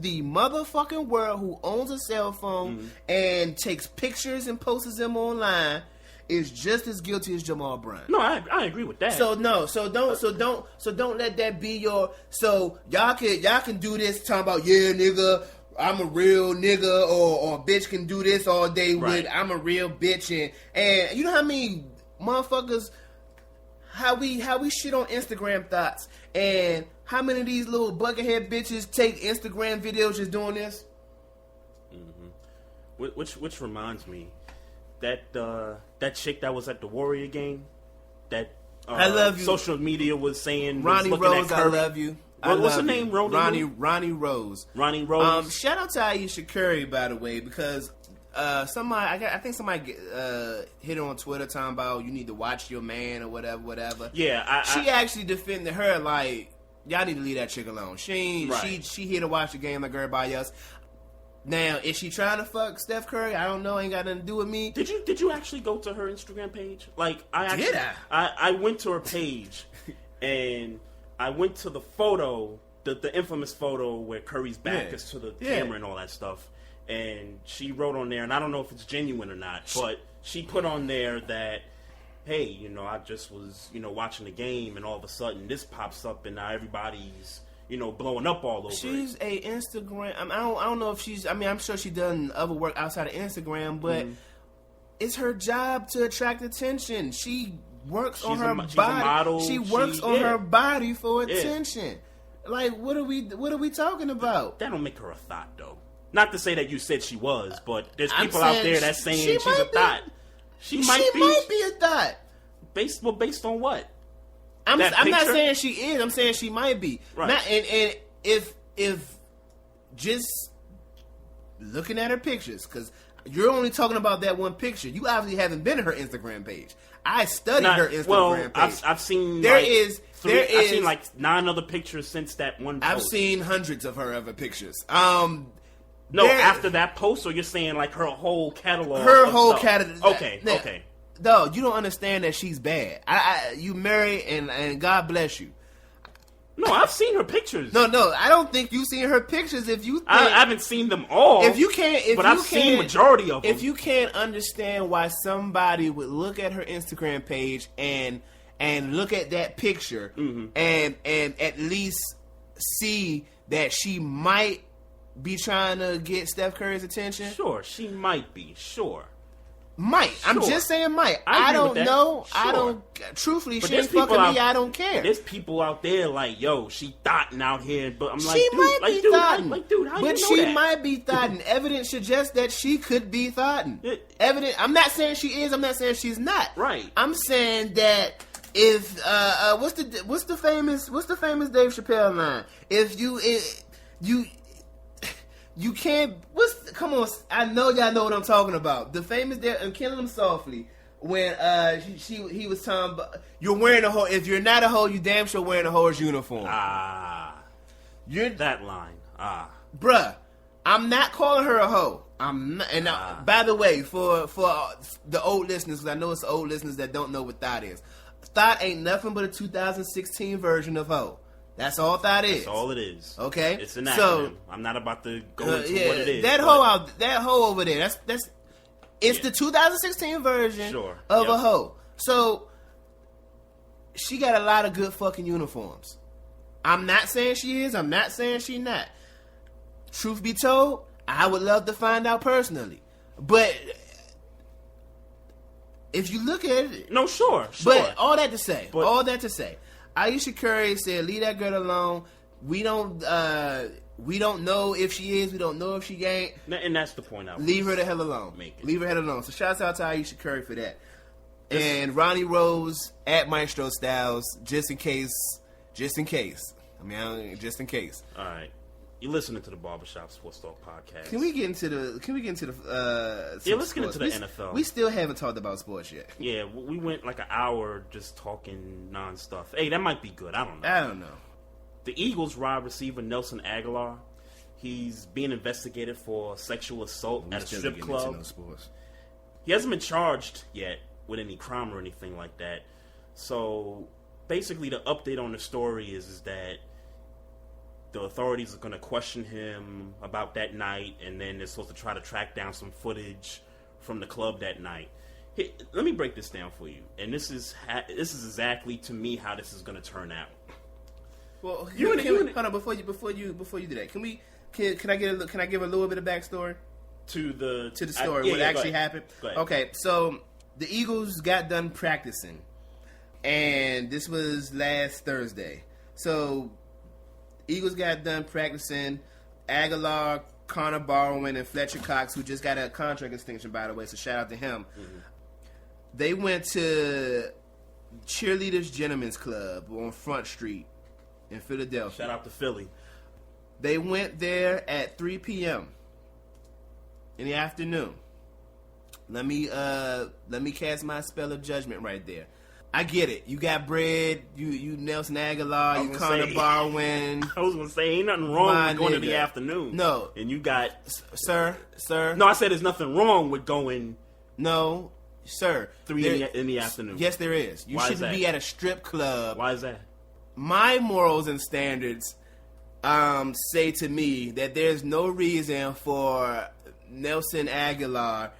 in the motherfucking world who owns a cell phone and takes pictures and posts them online is just as guilty as Jamal Bryant. No, I agree with that. So don't let that be your. So y'all can do this talking about nigga, I'm a real nigga, or a bitch can do this all day with I'm a real bitch, and you know how many motherfuckers how we shit on Instagram thoughts, and how many of these little buckethead bitches take Instagram videos just doing this? Which reminds me that chick that was at the Warrior game that I love you. Social media was saying Ronnie was Rose, at I love you. What's her name? Ronnie Rose. Ronnie Rose. Shout out to Aisha Curry, by the way, because I think somebody hit her on Twitter talking about you need to watch your man or whatever. Yeah, she actually defended her like y'all need to leave that chick alone. She here to watch the game like everybody else. Now, is she trying to fuck Steph Curry? I don't know. Ain't got nothing to do with me. Did you actually go to her Instagram page? Like I went to her page and I went to the photo, the infamous photo where Curry's back is to the camera and all that stuff. And she wrote on there, and I don't know if it's genuine or not, but she put on there that, hey, I just was, watching the game, and all of a sudden this pops up, and now everybody's, blowing up all over. She's a Instagram. I don't know if she's. I mean, I'm sure she's done other work outside of Instagram, but it's her job to attract attention. She works on her body. Model. She works on her body for attention. Like, what are we talking about? That don't make her a thought, though. Not to say that you said she was, but there's people out there that's saying she's a thought. She might be a thought. Based on what? I'm not saying she is. I'm saying she might be. Right. And if just looking at her pictures, because you're only talking about that one picture. You obviously haven't been to her Instagram page. I studied her Instagram page. I've seen I've seen like 9 other pictures since that one post. I've seen hundreds of her other pictures. After that post, or you're saying like her whole catalog? Her whole catalog. Okay. No, you don't understand that she's bad. You married, and God bless you. No, I've seen her pictures. No, I don't think you've seen her pictures. If you, I haven't seen them all. I've seen majority of them. If you can't understand why somebody would look at her Instagram page and look at that picture and at least see that she might be trying to get Steph Curry's attention. Sure, she might be. Sure. Might. Sure. I'm just saying might. I don't know. Sure. I don't. Truthfully, but she ain't fucking me. I don't care. There's people out there like, yo, she thotting out here. But I'm like, she might be thotting. Like, dude, how you know that? But she might be thotting. Evidence suggests that she could be thotting. I'm not saying she is. I'm not saying she's not. Right. I'm saying that if what's the famous Dave Chappelle line? If you can't. Come on! I know y'all know what I'm talking about. The famous and Killing Them Softly when he was talking about you're wearing a hoe. If you're not a hoe, you damn sure wearing a hoe's uniform. You're that line. Bruh, I'm not calling her a hoe. I'm not. And by the way, for the old listeners, because I know it's the old listeners that don't know what thought is. Thought ain't nothing but a 2016 version of hoe. That's all that is. That's all it is. Okay, it's an acronym. So, I'm not about to go into what it is. That hoe over there. It's the 2016 version of a hoe. So she got a lot of good fucking uniforms. I'm not saying she is. I'm not saying she not. Truth be told, I would love to find out personally, but if you look at it, no, sure. But all that to say, Aisha Curry said, "Leave that girl alone. We don't know if she is. We don't know if she ain't. And that's the point. Leave her the hell alone. Leave her the hell alone." So shouts out to Aisha Curry for that. And Ronnie Rose at Maestro Styles, just in case. I mean, just in case. All right. You're listening to the Barbershop Sports Talk podcast. Can we get into the? Let's get into the NFL. We still haven't talked about sports yet. Yeah, we went like an hour just talking non-stuff. Hey, that might be good. I don't know. The Eagles wide receiver Nelson Aguilar, he's being investigated for sexual assault at a strip club. He hasn't been charged yet with any crime or anything like that. So basically, the update on the story is that the authorities are going to question him about that night, and then they're supposed to try to track down some footage from the club that night. Hey, let me break this down for you, and this is exactly to me how this is going to turn out. Well, hold on before you do that. Can I give a little bit of backstory to the story? What actually happened? Okay, so the Eagles got done practicing, and this was last Thursday. So Eagles got done practicing. Aguilar, Connor Barwin, and Fletcher Cox, who just got a contract extension, by the way, so shout out to him. Mm-hmm. They went to Cheerleaders Gentlemen's Club on Front Street in Philadelphia. Shout out to Philly. They went there at 3 p.m. in the afternoon. Let me cast my spell of judgment right there. I get it. You got bread. You Nelson Aguilar. You Connor Barwin. I was gonna say ain't nothing wrong with going in the afternoon. No, and you got sir. No, I said there's nothing wrong with going. No, sir. 3 in the afternoon. Yes, there is. You shouldn't be at a strip club. Why is that? My morals and standards say to me that there's no reason for Nelson Aguilar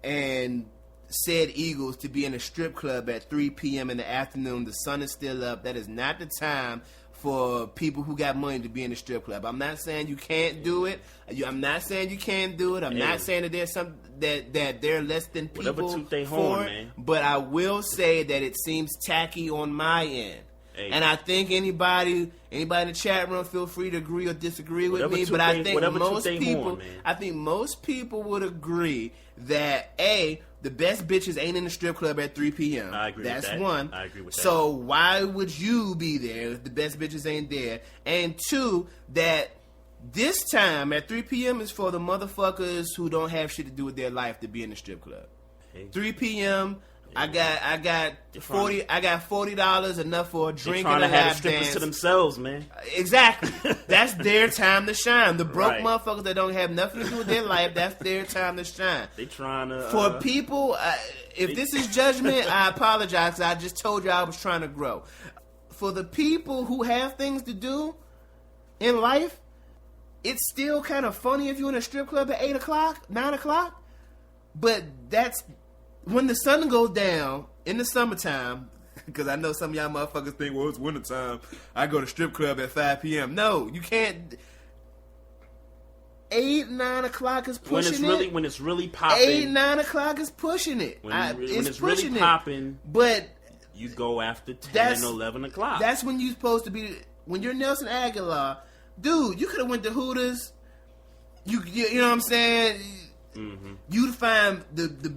and said Eagles to be in a strip club at 3 p.m. in the afternoon. The sun is still up. That is not the time for people who got money to be in a strip club. I'm not saying you can't do it. I'm not saying you can't do it. I'm not saying that there's some that they're less than people for it. But I will say that it seems tacky on my end. And I think anybody in the chat room, feel free to agree or disagree with me. But I think most people would agree that the best bitches ain't in the strip club at 3 p.m. I agree with that. That's one. I agree with that. So why would you be there if the best bitches ain't there? And two, that this time at 3 p.m. is for the motherfuckers who don't have shit to do with their life to be in the strip club. 3 p.m. I got $40 enough for a drink and a lap dance. Trying to have strippers to themselves, man. Exactly. That's their time to shine. The broke motherfuckers that don't have nothing to do with their life, that's their time to shine. They trying to for people. If this is judgment, I apologize. I just told you I was trying to grow. For the people who have things to do in life, it's still kind of funny if you're in a strip club at 8 o'clock, 9 o'clock. But that's when the sun goes down in the summertime, because I know some of y'all motherfuckers think, well, it's wintertime, I go to strip club at 5 p.m. No, you can't. 8, 9 o'clock is pushing it. When it's really popping. 8, 9 o'clock is pushing it. When it's really popping. But you go after 10 or 11 o'clock. That's when you're supposed to be. When you're Nelson Aguilar, dude, you could have went to Hooters. You know what I'm saying? Mm-hmm. You'd find the.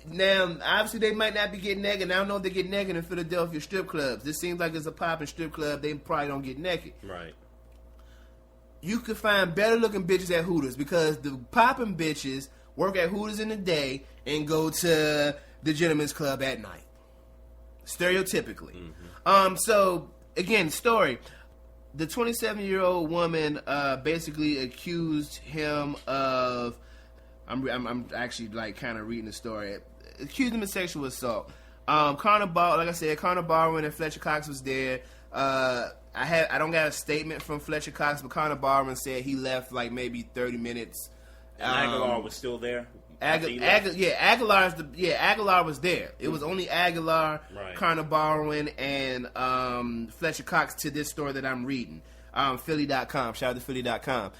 Now, obviously, they might not be getting naked. I don't know if they get naked in Philadelphia strip clubs. This seems like it's a popping strip club. They probably don't get naked. Right. You could find better-looking bitches at Hooters because the popping bitches work at Hooters in the day and go to the Gentlemen's Club at night. Stereotypically. Mm-hmm. So, again, story. The 27-year-old woman basically accused him of... I'm actually like kind of reading the story. Accused him of sexual assault. Connor Barwin and Fletcher Cox was there. I don't got a statement from Fletcher Cox, but Connor Barwin said he left like maybe 30 minutes. And Aguilar was still there. Aguilar was there. It was only Aguilar, Connor Barwin, and Fletcher Cox to this story that I'm reading. Philly.com. Shout out to Philly.com.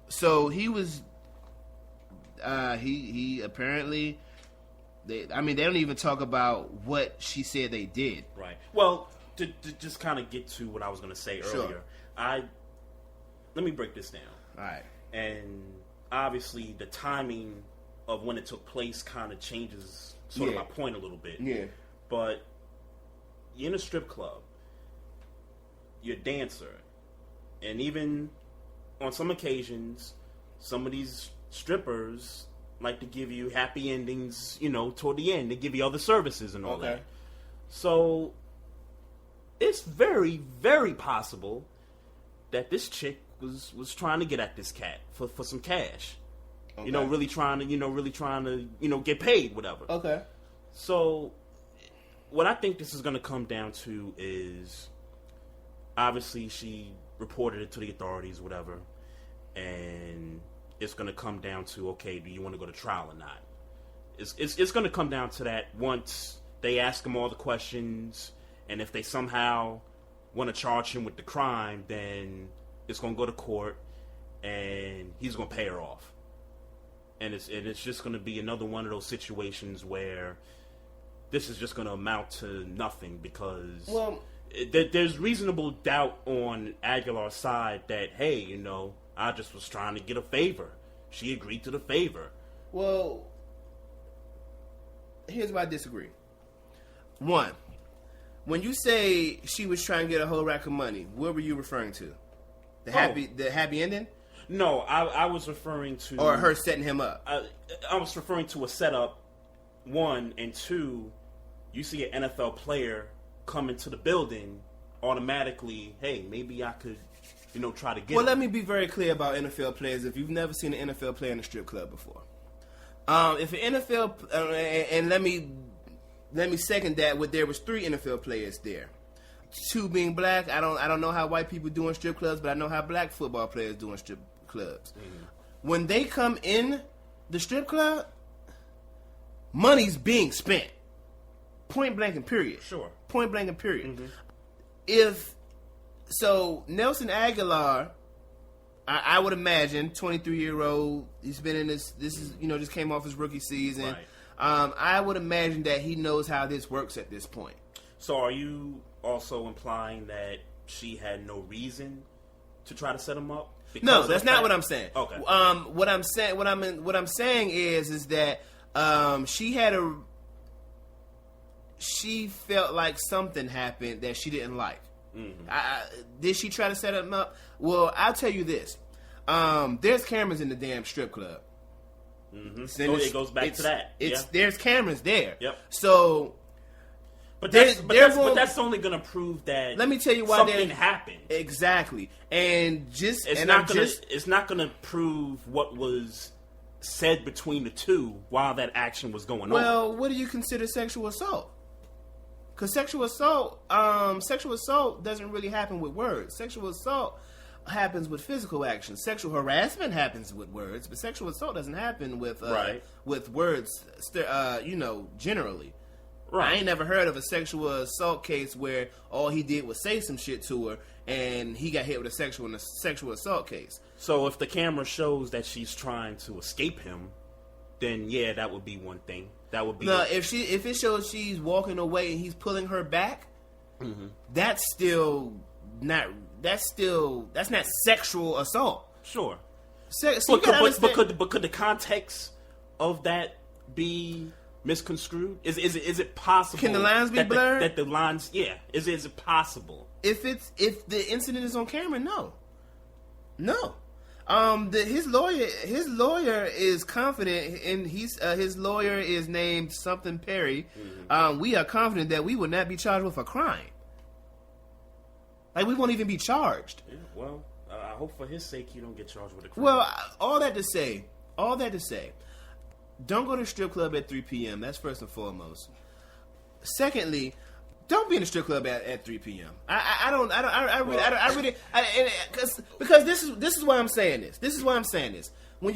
So he was. He apparently. They don't even talk about what she said they did. Right. Well, to just kind of get to what I was going to say earlier, let me break this down. All right. And obviously, the timing of when it took place kind of changes sort of my point a little bit. Yeah. But you're in a strip club. You're a dancer. And even on some occasions, some of these strippers like to give you happy endings, toward the end. They give you other services and all that. So it's very, very possible that this chick was trying to get at this cat for some cash. Okay. Really trying to get paid, whatever. Okay. So what I think this is going to come down to is obviously she reported it to the authorities, whatever, and it's going to come down to, okay, do you want to go to trial or not? It's going to come down to that once they ask him all the questions, and if they somehow want to charge him with the crime, then it's going to go to court, and he's going to pay her off. And it's just going to be another one of those situations where this is just going to amount to nothing because there's reasonable doubt on Aguilar's side that, hey, you know, I just was trying to get a favor. She agreed to the favor. Well, here's why I disagree. One, when you say she was trying to get a whole rack of money, what were you referring to? The happy ending? No, I was referring to... Or her setting him up? I was referring to a setup, one, and two, you see an NFL player come into the building, automatically, hey, maybe I could, you know, try to get him. Let me be very clear about NFL players. If you've never seen an NFL player in a strip club before. If an NFL... and let me second that, there was 3 NFL players there. 2 being black. I don't know how white people do in strip clubs, but I know how black football players do in strip clubs. Mm-hmm. When they come in the strip club, money's being spent. Point blank and period. Sure. Point blank and period. Mm-hmm. Nelson Aguilar, I would imagine, 23-year-old, he's been in this is, you know, just came off his rookie season. Right. I would imagine that he knows how this works at this point. So are you also implying that she had no reason to try to set him up? No, that's not what I'm saying. Okay. What I'm saying is that she felt like something happened that she didn't like. Mm-hmm. Did she try to set him up? Well, I'll tell you this. There's cameras in the damn strip club. Mm-hmm. So it goes back to that. There's cameras there. Yep. So, but that's only going to prove that. Let me tell you why something happened. Exactly, it's not going to prove what was said between the two while that action was going on. Well, what do you consider sexual assault? Because sexual assault doesn't really happen with words. Sexual assault happens with physical action. Sexual harassment happens with words, but sexual assault doesn't happen with words. Generally. Right. I ain't never heard of a sexual assault case where all he did was say some shit to her and he got hit with a sexual assault case. So if the camera shows that she's trying to escape him, then yeah, that would be one thing. That would be if it shows she's walking away and he's pulling her back, mm-hmm. that's not sexual assault. Sure. But could the context of that be misconstrued? Is it possible? Can the lines be blurred? That the lines, yeah. Is it possible? If the incident is on camera, no. His lawyer is confident, and his lawyer is named something Perry. Mm-hmm. We are confident that we will not be charged with a crime. Like, we won't even be charged. Yeah, well, I hope for his sake you don't get charged with a crime. Well, all that to say, don't go to a strip club at 3 p.m. That's first and foremost. Secondly, don't be in a strip club at 3 p.m. Because this is why I'm saying this. When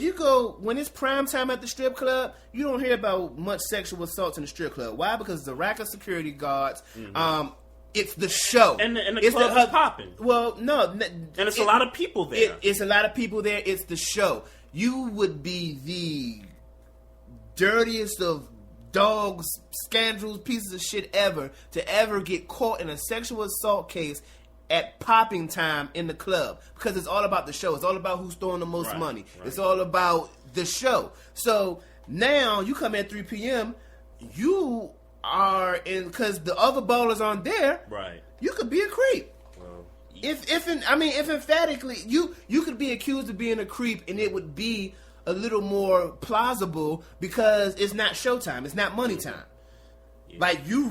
it's prime time at the strip club, you don't hear about much sexual assaults in the strip club. Why? Because the rack of security guards. Mm-hmm. It's the show, and the club is popping. Well, no, and it's a lot of people there. It's a lot of people there. It's the show. You would be the dirtiest of dogs, scoundrels, pieces of shit ever to ever get caught in a sexual assault case at popping time in the club, because it's all about the show. It's all about who's throwing the most money. Right. It's all about the show. So now you come at 3 p.m. You are in, because the other ballers aren't there. Right. You could be a creep. Well, if emphatically you could be accused of being a creep, and it would be a little more plausible because it's not showtime. It's not money time. Yeah. Like, you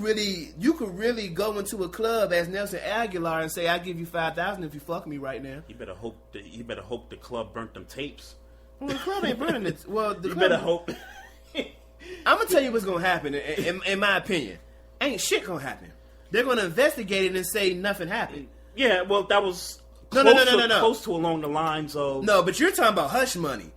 could really go into a club as Nelson Aguilar and say, "I'll give you $5,000 if you fuck me right now." You better hope the club burnt them tapes. Well, the club ain't burning it. Well, you better hope. I'm gonna tell you what's gonna happen. In my opinion, ain't shit gonna happen. They're gonna investigate it and say nothing happened. Yeah, well, that was No. Close to along the lines of... No, but you're talking about Hush Money.